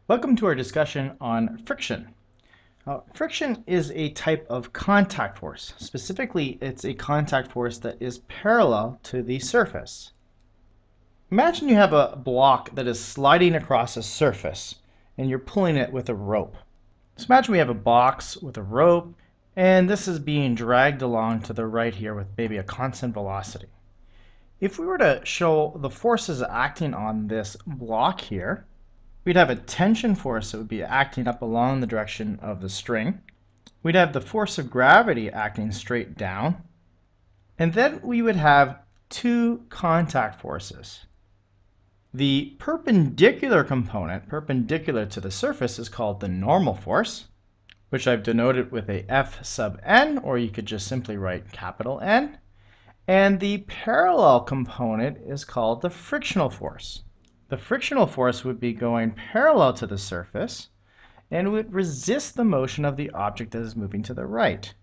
Welcome to our discussion on friction. Friction is a type of contact force. Specifically, it's a contact force that is parallel to the surface. Imagine you have a block that is sliding across a surface and you're pulling it with a rope. So imagine we have a box with a rope and this is being dragged along to the right here with maybe a constant velocity. If we were to show the forces acting on this block here, we'd have a tension force that would be acting up along the direction of the string. We'd have the force of gravity acting straight down. And then we would have two contact forces. The perpendicular component, perpendicular to the surface, is called the normal force, which I've denoted with a F sub n, or you could just simply write capital N. And the parallel component is called the frictional force. The frictional force would be going parallel to the surface and would resist the motion of the object that is moving to the right.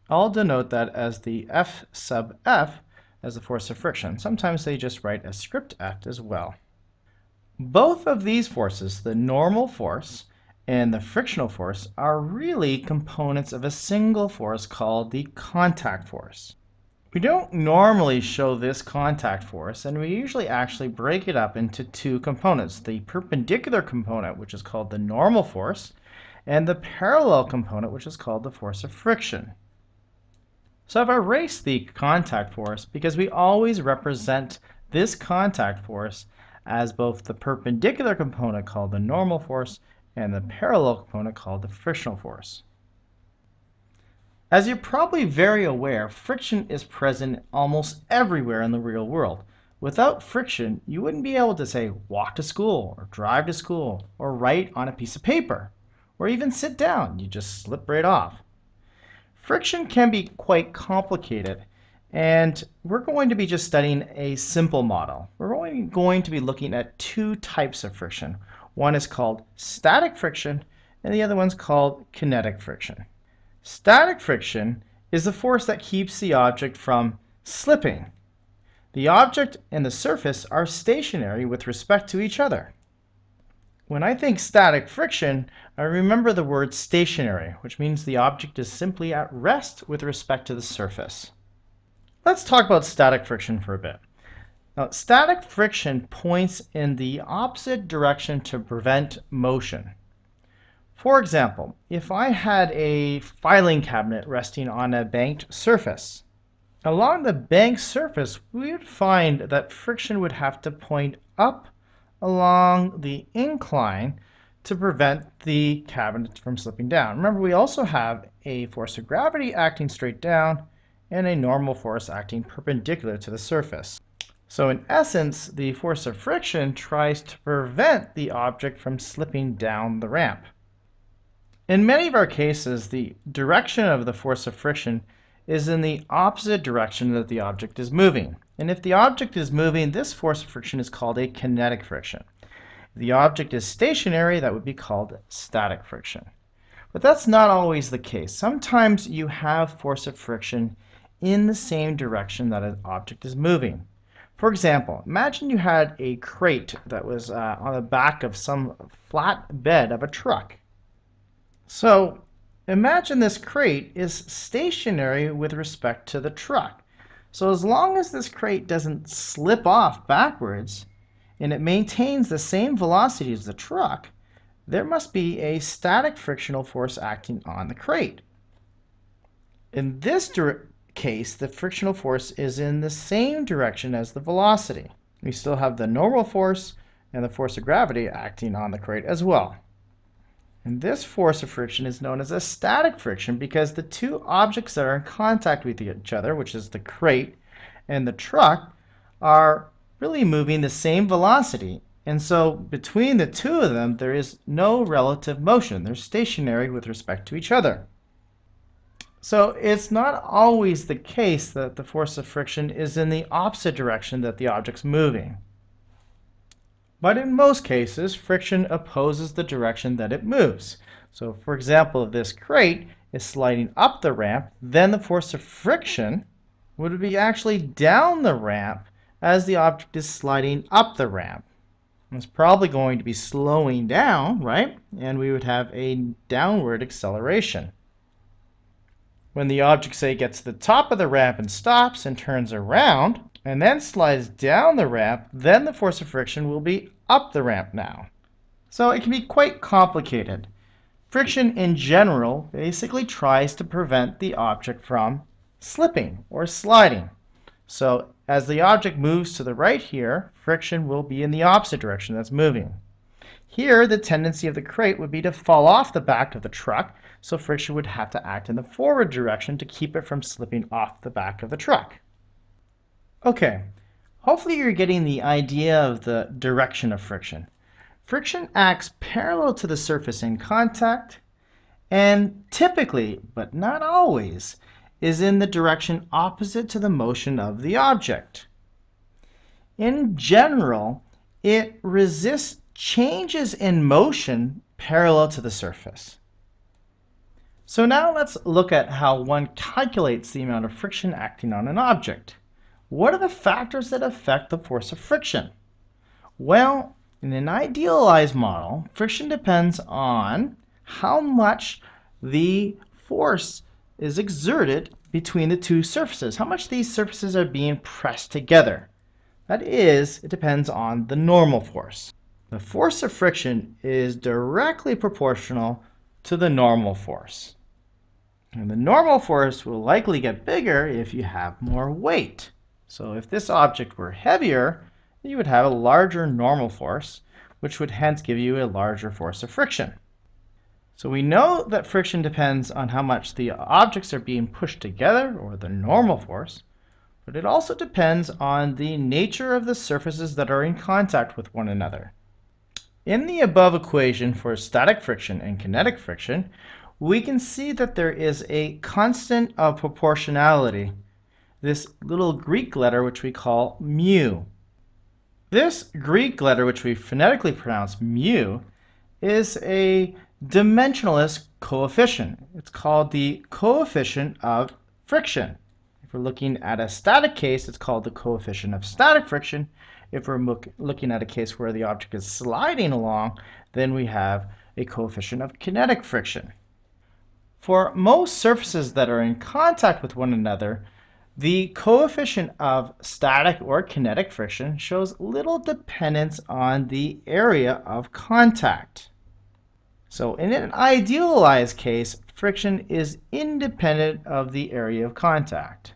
I'll denote that as the F sub F as the force of friction. Sometimes they just write a script F as well. Both of these forces, the normal force and the frictional force, are really components of a single force called the contact force. We don't normally show this contact force, and we usually actually break it up into two components, the perpendicular component, which is called the normal force, and the parallel component, which is called the force of friction. So I've erased the contact force because we always represent this contact force as both the perpendicular component called the normal force and the parallel component called the frictional force. As you're probably very aware, friction is present almost everywhere in the real world. Without friction, you wouldn't be able to, say, walk to school, or drive to school, or write on a piece of paper, or even sit down. You just slip right off. Friction can be quite complicated, and we're going to be just studying a simple model. We're only going to be looking at two types of friction. One is called static friction, and the other one's called kinetic friction. Static friction is the force that keeps the object from slipping. The object and the surface are stationary with respect to each other. When I think static friction, I remember the word stationary, which means the object is simply at rest with respect to the surface. Let's talk about static friction for a bit. Now, static friction points in the opposite direction to prevent motion. For example, if I had a filing cabinet resting on a banked surface, along the banked surface we would find that friction would have to point up along the incline to prevent the cabinet from slipping down. Remember, we also have a force of gravity acting straight down and a normal force acting perpendicular to the surface. So in essence, the force of friction tries to prevent the object from slipping down the ramp. In many of our cases, the direction of the force of friction is in the opposite direction that the object is moving. And if the object is moving, this force of friction is called a kinetic friction. If the object is stationary, that would be called static friction. But that's not always the case. Sometimes you have force of friction in the same direction that an object is moving. For example, imagine you had a crate that was on the back of some flat bed of a truck. So imagine this crate is stationary with respect to the truck. So as long as this crate doesn't slip off backwards and it maintains the same velocity as the truck, there must be a static frictional force acting on the crate. In this case, the frictional force is in the same direction as the velocity. We still have the normal force and the force of gravity acting on the crate as well. And this force of friction is known as a static friction because the two objects that are in contact with each other, which is the crate and the truck, are really moving the same velocity. And so between the two of them, there is no relative motion. They're stationary with respect to each other. So it's not always the case that the force of friction is in the opposite direction that the object's moving. But in most cases, friction opposes the direction that it moves. So for example, if this crate is sliding up the ramp, then the force of friction would be actually down the ramp as the object is sliding up the ramp. It's probably going to be slowing down, right? And we would have a downward acceleration. When the object, say, gets to the top of the ramp and stops and turns around and then slides down the ramp, then the force of friction will be up the ramp now. So it can be quite complicated. Friction in general basically tries to prevent the object from slipping or sliding. So as the object moves to the right here, friction will be in the opposite direction that's moving. Here, the tendency of the crate would be to fall off the back of the truck, so friction would have to act in the forward direction to keep it from slipping off the back of the truck. Okay, hopefully you're getting the idea of the direction of friction. Friction acts parallel to the surface in contact, and typically, but not always, is in the direction opposite to the motion of the object. In general, it resists changes in motion parallel to the surface. So now let's look at how one calculates the amount of friction acting on an object. What are the factors that affect the force of friction? Well, in an idealized model, friction depends on how much the force is exerted between the two surfaces, how much these surfaces are being pressed together. That is, it depends on the normal force. The force of friction is directly proportional to the normal force. And the normal force will likely get bigger if you have more weight. So if this object were heavier, you would have a larger normal force, which would hence give you a larger force of friction. So we know that friction depends on how much the objects are being pushed together, or the normal force, but it also depends on the nature of the surfaces that are in contact with one another. In the above equation for static friction and kinetic friction, we can see that there is a constant of proportionality, this little Greek letter which we call mu. This Greek letter, which we phonetically pronounce mu, is a dimensionless coefficient. It's called the coefficient of friction. If we're looking at a static case, it's called the coefficient of static friction. If we're looking at a case where the object is sliding along, then we have a coefficient of kinetic friction. For most surfaces that are in contact with one another, the coefficient of static or kinetic friction shows little dependence on the area of contact. So in an idealized case, friction is independent of the area of contact.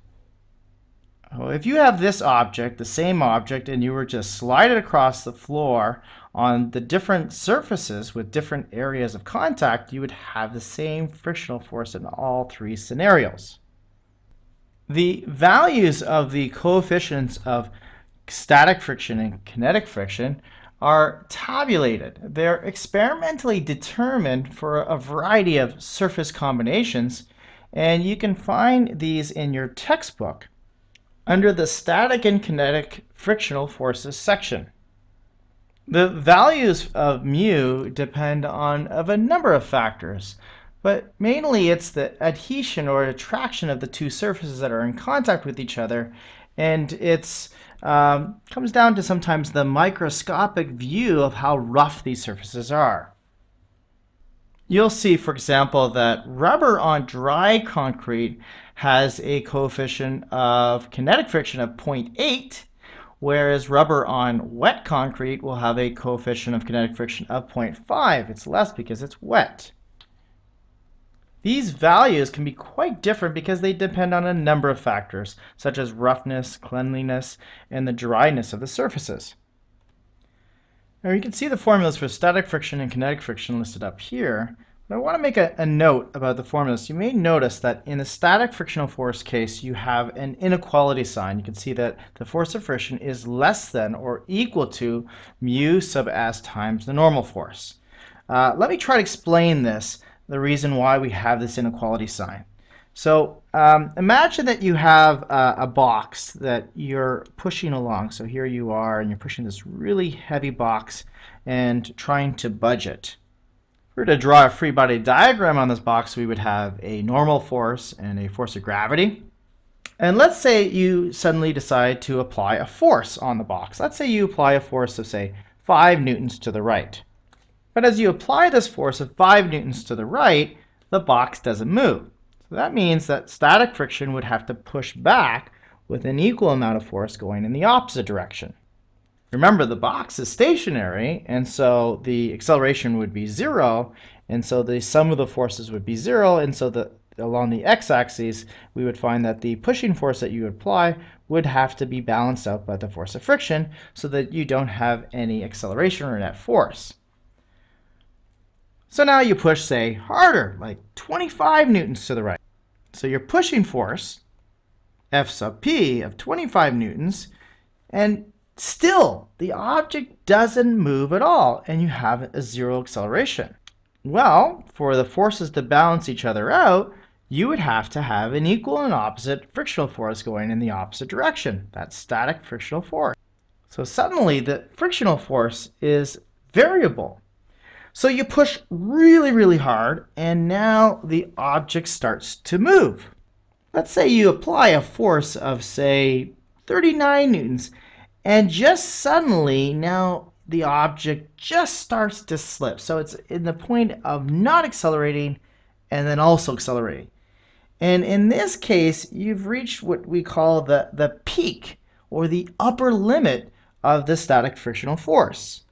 If you have this object, the same object, and you were just slide it across the floor on the different surfaces with different areas of contact, you would have the same frictional force in all three scenarios. The values of the coefficients of static friction and kinetic friction are tabulated. They're experimentally determined for a variety of surface combinations, and you can find these in your textbook under the static and kinetic frictional forces section. The values of mu depend on a number of factors, but mainly it's the adhesion or attraction of the two surfaces that are in contact with each other, and it's comes down to sometimes the microscopic view of how rough these surfaces are. You'll see, for example, that rubber on dry concrete has a coefficient of kinetic friction of 0.8, whereas rubber on wet concrete will have a coefficient of kinetic friction of 0.5. It's less because it's wet. These values can be quite different because they depend on a number of factors, such as roughness, cleanliness, and the dryness of the surfaces. Now you can see the formulas for static friction and kinetic friction listed up here, but I want to make a note about the formulas. You may notice that in the static frictional force case, you have an inequality sign. You can see that the force of friction is less than or equal to mu sub s times the normal force. Let me try to explain this, the reason why we have this inequality sign. So imagine that you have a box that you're pushing along. So here you are, and you're pushing this really heavy box and trying to budge it. If we were to draw a free body diagram on this box, we would have a normal force and a force of gravity. And let's say you suddenly decide to apply a force on the box. Let's say you apply a force of, say, 5 newtons to the right. But as you apply this force of 5 newtons to the right, the box doesn't move. So that means that static friction would have to push back with an equal amount of force going in the opposite direction. Remember, the box is stationary, and so the acceleration would be 0, and so the sum of the forces would be 0, and so along the x-axis, we would find that the pushing force that you apply would have to be balanced out by the force of friction so that you don't have any acceleration or net force. So now you push, say, harder, like 25 newtons to the right. So your pushing force, F sub p of 25 newtons, and still the object doesn't move at all, and you have a 0 acceleration. Well, for the forces to balance each other out, you would have to have an equal and opposite frictional force going in the opposite direction. That's static frictional force. So suddenly the frictional force is variable. So you push really, really hard, and now the object starts to move. Let's say you apply a force of, say, 39 newtons, and just suddenly now the object just starts to slip. So it's in the point of not accelerating and then also accelerating. And in this case, you've reached what we call the peak, or the upper limit of the static frictional force.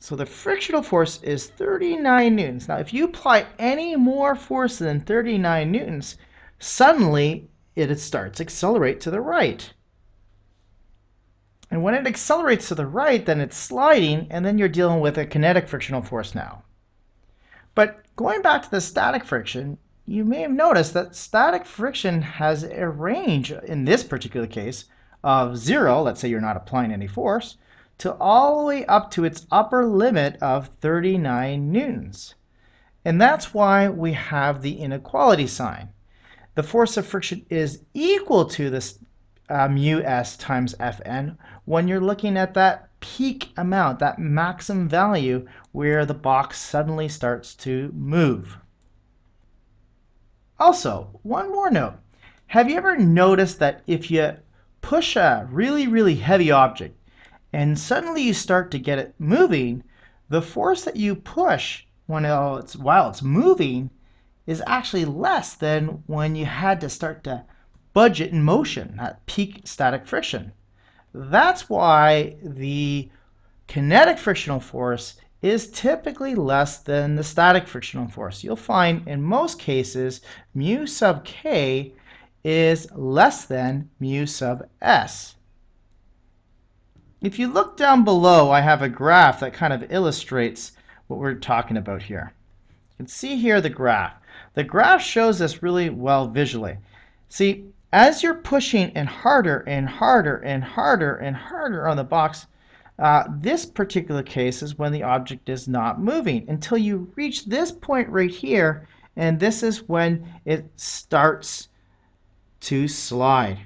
So the frictional force is 39 newtons. Now, if you apply any more force than 39 newtons, suddenly it starts to accelerate to the right. And when it accelerates to the right, then it's sliding, and then you're dealing with a kinetic frictional force now. But going back to the static friction, you may have noticed that static friction has a range, in this particular case, of 0, let's say you're not applying any force, to all the way up to its upper limit of 39 newtons. And that's why we have the inequality sign. The force of friction is equal to this mu s times Fn when you're looking at that peak amount, that maximum value where the box suddenly starts to move. Also, one more note. Have you ever noticed that if you push a really, really heavy object and suddenly you start to get it moving, the force that you push while it's moving is actually less than when you had to start to budge it in motion, that peak static friction. That's why the kinetic frictional force is typically less than the static frictional force. You'll find in most cases mu sub k is less than mu sub s. If you look down below, I have a graph that kind of illustrates what we're talking about here. You can see here the graph. The graph shows this really well visually. See, as you're pushing and harder and harder and harder and harder on the box, this particular case is when the object is not moving until you reach this point right here, and this is when it starts to slide.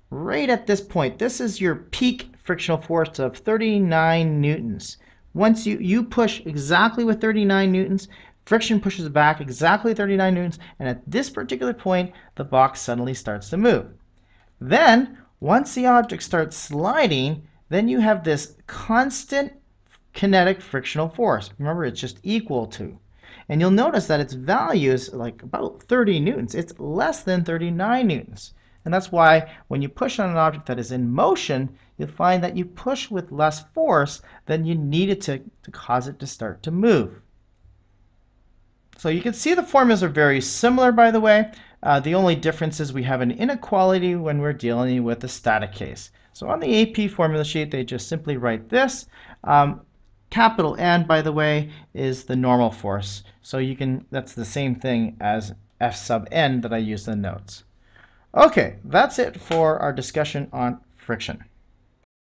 Right at this point, this is your peak frictional force of 39 newtons. Once you push exactly with 39 newtons, friction pushes back exactly 39 newtons, and at this particular point, the box suddenly starts to move. Then, once the object starts sliding, then you have this constant kinetic frictional force. Remember, it's just equal to. And you'll notice that its value is like about 30 newtons. It's less than 39 newtons. And that's why when you push on an object that is in motion, you'll find that you push with less force than you needed to cause it to start to move. So you can see the formulas are very similar, by the way. The only difference is we have an inequality when we're dealing with the static case. So on the AP formula sheet, they just simply write this. Capital N, by the way, is the normal force. So that's the same thing as F sub n that I used in the notes. Okay, that's it for our discussion on friction.